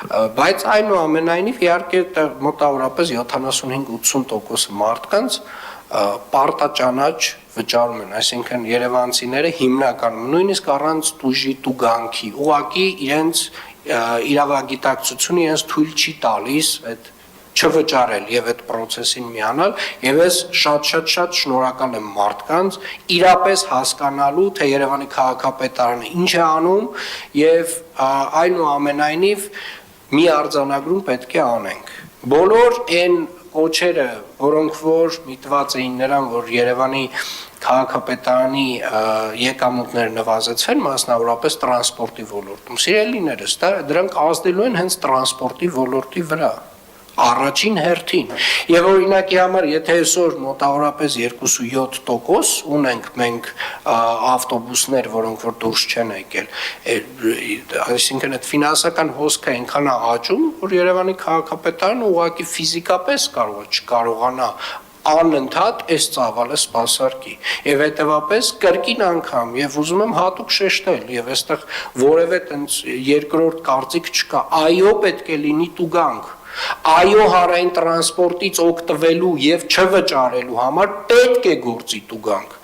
Բայց այնուամենայնիվ իհարկե մոտավորապես 75-80% մարդկանց պարտաճանաչ վճարում են, այսինքն երևանցիները հիմնականում նույնիսկ առանց տուժի տուգանքի, ուղղակի իրենց իրավագիտակցությունը իրենց թույլ չի տալիս այդ չվճարել եւ այդ process-ին միանալ եւ ես շատ շնորհակալ եմ մարդկանց իրապես հասկանալու թե Երևանի քաղաքապետարանը ինչ է անում եւ այնուամենայնիվ մի արձանագրում պետք է անենք բոլոր այն կոչերը որոնք որ միտված էին նրան որ Երևանի քաղաքապետարանի եկամուտները նվազեցվեն մասնավորապես տրանսպորտի ոլորտում սիրելիներս դրանք ազդելու են հենց տրանսպորտի ոլորտի վրա Առաջին հերթին եւ օրինակի համար եթե այսօր մոտավորապես 2.7% ունենք մենք ավտոբուսներ որոնք որ դուրս չեն եկել այսինքն այդ ֆինանսական հոսքը այնքան է աճում որ Երևանի քաղաքապետարանը ուղղակի ֆիզիկապես կարող է չկարողանա անընդհատ այս ծավալը սպասարկի եւ հետեւապես կրկին անգամ եւ ուզում եմ հատուկ շեշտել եւ այստեղ որևէ տենց երկրորդ կարծիք չկա այո պետք է լինի տուգանք Այո հարային տրանսպորտից օգտվելու եւ չվճարելու համար պետք է գործի տուգանք